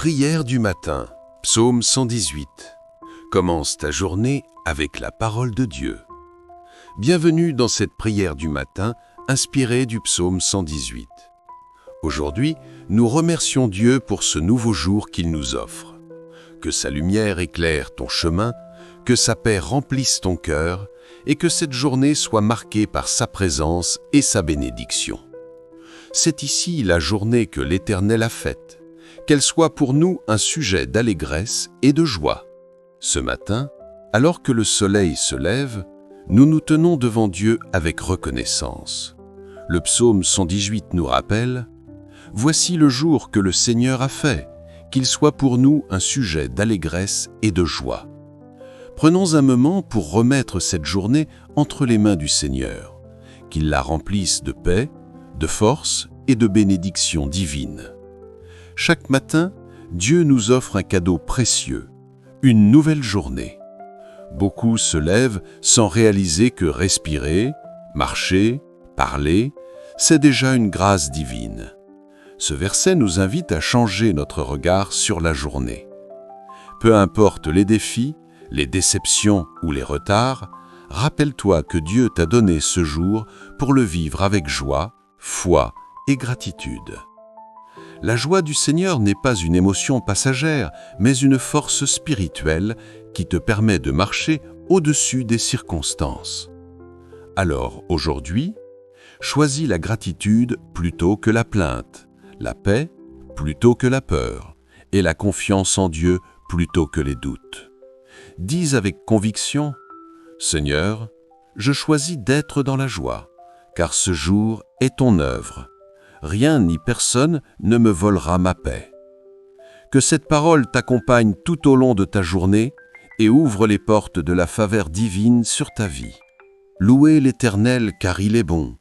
Prière du matin, psaume 118. Commence ta journée avec la parole de Dieu. Bienvenue dans cette prière du matin, inspirée du psaume 118. Aujourd'hui, nous remercions Dieu pour ce nouveau jour qu'il nous offre. Que sa lumière éclaire ton chemin, que sa paix remplisse ton cœur, et que cette journée soit marquée par sa présence et sa bénédiction. C'est ici la journée que l'Éternel a faite, qu'elle soit pour nous un sujet d'allégresse et de joie. Ce matin, alors que le soleil se lève, nous nous tenons devant Dieu avec reconnaissance. Le psaume 118 nous rappelle « Voici le jour que le Seigneur a fait, qu'il soit pour nous un sujet d'allégresse et de joie. » Prenons un moment pour remettre cette journée entre les mains du Seigneur, qu'il la remplisse de paix, de force et de bénédictions divines. Chaque matin, Dieu nous offre un cadeau précieux, une nouvelle journée. Beaucoup se lèvent sans réaliser que respirer, marcher, parler, c'est déjà une grâce divine. Ce verset nous invite à changer notre regard sur la journée. Peu importe les défis, les déceptions ou les retards, rappelle-toi que Dieu t'a donné ce jour pour le vivre avec joie, foi et gratitude. La joie du Seigneur n'est pas une émotion passagère, mais une force spirituelle qui te permet de marcher au-dessus des circonstances. Alors, aujourd'hui, choisis la gratitude plutôt que la plainte, la paix plutôt que la peur, et la confiance en Dieu plutôt que les doutes. Dis avec conviction, « Seigneur, je choisis d'être dans la joie, car ce jour est ton œuvre. Rien ni personne ne me volera ma paix. » Que cette parole t'accompagne tout au long de ta journée et ouvre les portes de la faveur divine sur ta vie. Louez l'Éternel car il est bon,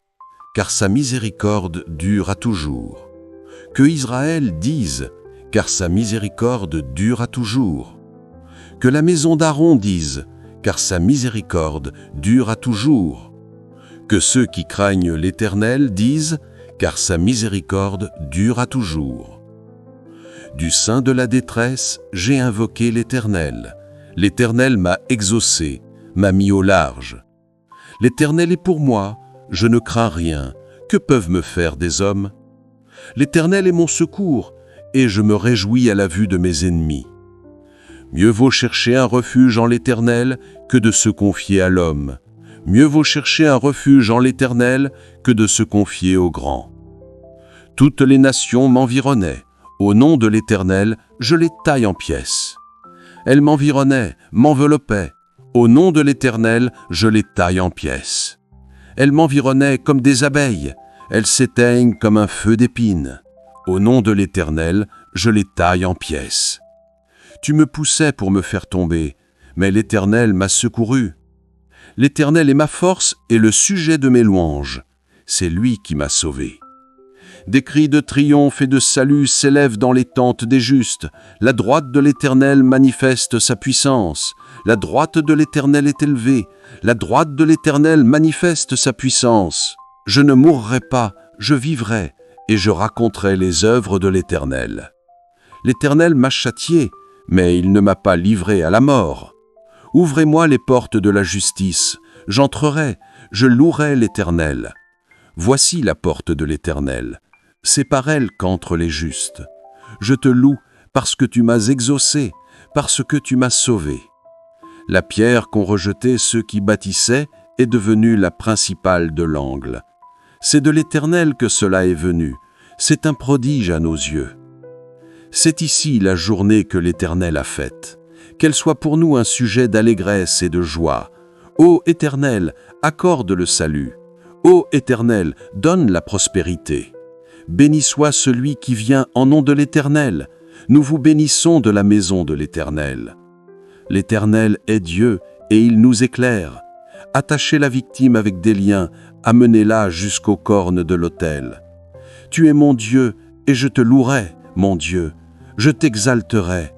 car sa miséricorde dure à toujours. Que Israël dise, car sa miséricorde dure à toujours. Que la maison d'Aaron dise, car sa miséricorde dure à toujours. Que ceux qui craignent l'Éternel disent, car sa miséricorde dure à toujours. Du sein de la détresse, j'ai invoqué l'Éternel. L'Éternel m'a exaucé, m'a mis au large. L'Éternel est pour moi, je ne crains rien. Que peuvent me faire des hommes? L'Éternel est mon secours, et je me réjouis à la vue de mes ennemis. Mieux vaut chercher un refuge en l'Éternel que de se confier à l'homme. Mieux vaut chercher un refuge en l'Éternel que de se confier aux grands. Toutes les nations m'environnaient. Au nom de l'Éternel, je les taille en pièces. Elles m'environnaient, m'enveloppaient. Au nom de l'Éternel, je les taille en pièces. Elles m'environnaient comme des abeilles. Elles s'éteignent comme un feu d'épines. Au nom de l'Éternel, je les taille en pièces. Tu me poussais pour me faire tomber, mais l'Éternel m'a secouru. L'Éternel est ma force et le sujet de mes louanges. C'est lui qui m'a sauvé. Des cris de triomphe et de salut s'élèvent dans les tentes des justes. La droite de l'Éternel manifeste sa puissance. La droite de l'Éternel est élevée. La droite de l'Éternel manifeste sa puissance. Je ne mourrai pas, je vivrai, et je raconterai les œuvres de l'Éternel. L'Éternel m'a châtié, mais il ne m'a pas livré à la mort. Ouvrez-moi les portes de la justice, j'entrerai, je louerai l'Éternel. Voici la porte de l'Éternel, c'est par elle qu'entrent les justes. Je te loue parce que tu m'as exaucé, parce que tu m'as sauvé. La pierre qu'ont rejetée ceux qui bâtissaient est devenue la principale de l'angle. C'est de l'Éternel que cela est venu, c'est un prodige à nos yeux. C'est ici la journée que l'Éternel a faite. Qu'elle soit pour nous un sujet d'allégresse et de joie. Ô Éternel, accorde le salut. Ô Éternel, donne la prospérité. Béni soit celui qui vient en nom de l'Éternel. Nous vous bénissons de la maison de l'Éternel. L'Éternel est Dieu et il nous éclaire. Attachez la victime avec des liens, amenez-la jusqu'aux cornes de l'autel. Tu es mon Dieu et je te louerai, mon Dieu. Je t'exalterai.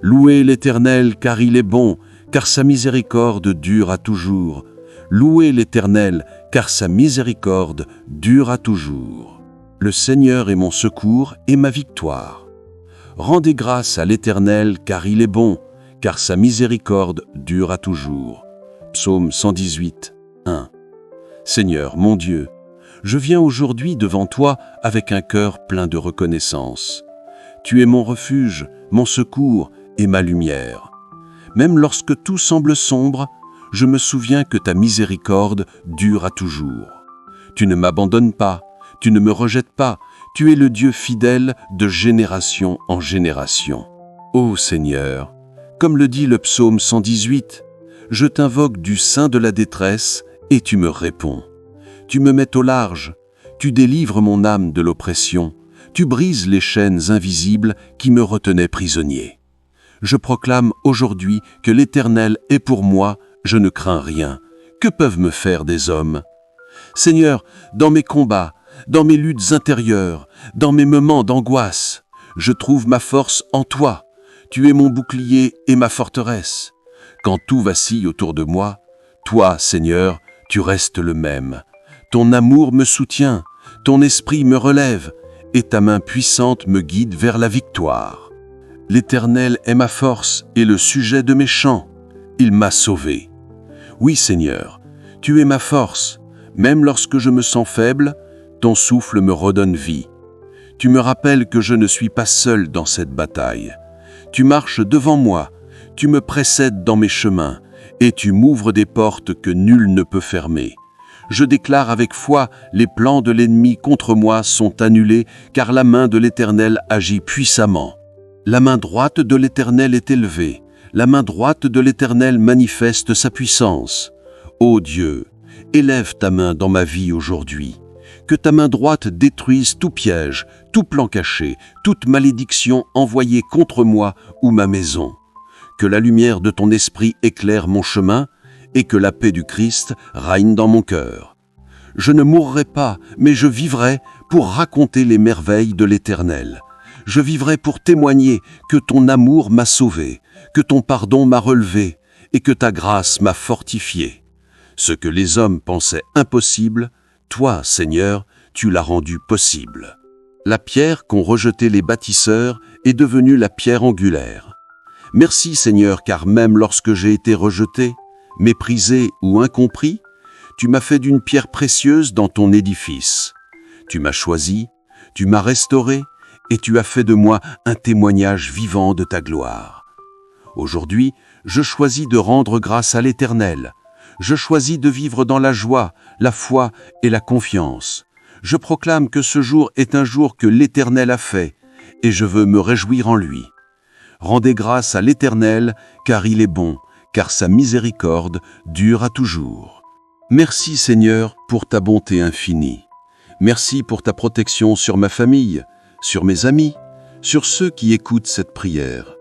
Louez l'Éternel car il est bon, car sa miséricorde dure à toujours. Louez l'Éternel car sa miséricorde dure à toujours. Le Seigneur est mon secours et ma victoire. Rendez grâce à l'Éternel, car il est bon, car sa miséricorde dure à toujours. Psaume 118, 1. Seigneur, mon Dieu, je viens aujourd'hui devant toi avec un cœur plein de reconnaissance. Tu es mon refuge, mon secours et ma lumière. Même lorsque tout semble sombre, je me souviens que ta miséricorde dure à toujours. Tu ne m'abandonnes pas, tu ne me rejettes pas, tu es le Dieu fidèle de génération en génération. Ô Seigneur, comme le dit le psaume 118, je t'invoque du sein de la détresse et tu me réponds. Tu me mets au large, tu délivres mon âme de l'oppression, tu brises les chaînes invisibles qui me retenaient prisonnier. Je proclame aujourd'hui que l'Éternel est pour moi, je ne crains rien. Que peuvent me faire des hommes? Seigneur, dans mes combats, dans mes luttes intérieures, dans mes moments d'angoisse, je trouve ma force en toi. Tu es mon bouclier et ma forteresse. Quand tout vacille autour de moi, toi, Seigneur, tu restes le même. Ton amour me soutient, ton esprit me relève, et ta main puissante me guide vers la victoire. L'Éternel est ma force et le sujet de mes chants. Il m'a sauvé. Oui, Seigneur, tu es ma force. Même lorsque je me sens faible, ton souffle me redonne vie. Tu me rappelles que je ne suis pas seul dans cette bataille. Tu marches devant moi, tu me précèdes dans mes chemins, et tu m'ouvres des portes que nul ne peut fermer. Je déclare avec foi, les plans de l'ennemi contre moi sont annulés, car la main de l'Éternel agit puissamment. La main droite de l'Éternel est élevée, la main droite de l'Éternel manifeste sa puissance. Ô Dieu, élève ta main dans ma vie aujourd'hui. Que ta main droite détruise tout piège, tout plan caché, toute malédiction envoyée contre moi ou ma maison. Que la lumière de ton esprit éclaire mon chemin et que la paix du Christ règne dans mon cœur. Je ne mourrai pas, mais je vivrai pour raconter les merveilles de l'Éternel. Je vivrai pour témoigner que ton amour m'a sauvé, que ton pardon m'a relevé et que ta grâce m'a fortifié. Ce que les hommes pensaient impossible, toi, Seigneur, tu l'as rendu possible. La pierre qu'ont rejetée les bâtisseurs est devenue la pierre angulaire. Merci, Seigneur, car même lorsque j'ai été rejeté, méprisé ou incompris, tu m'as fait d'une pierre précieuse dans ton édifice. Tu m'as choisi, tu m'as restauré et tu as fait de moi un témoignage vivant de ta gloire. Aujourd'hui, je choisis de rendre grâce à l'Éternel. Je choisis de vivre dans la joie, la foi et la confiance. Je proclame que ce jour est un jour que l'Éternel a fait, et je veux me réjouir en lui. Rendez grâce à l'Éternel, car il est bon, car sa miséricorde dure à toujours. Merci Seigneur pour ta bonté infinie. Merci pour ta protection sur ma famille, sur mes amis, sur ceux qui écoutent cette prière.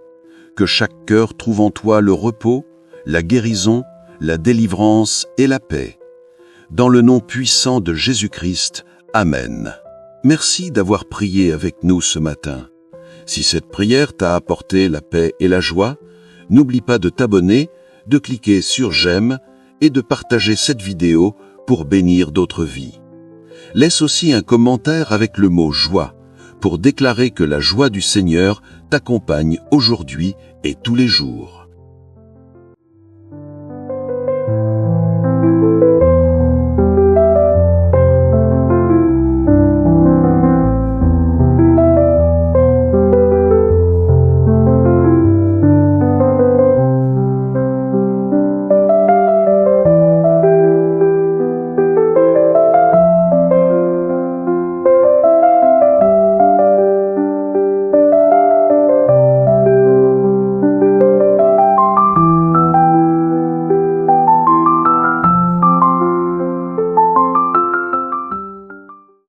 Que chaque cœur trouve en toi le repos, la guérison, la délivrance et la paix. Dans le nom puissant de Jésus-Christ, Amen. Merci d'avoir prié avec nous ce matin. Si cette prière t'a apporté la paix et la joie, n'oublie pas de t'abonner, de cliquer sur j'aime et de partager cette vidéo pour bénir d'autres vies. Laisse aussi un commentaire avec le mot joie pour déclarer que la joie du Seigneur t'accompagne aujourd'hui et tous les jours.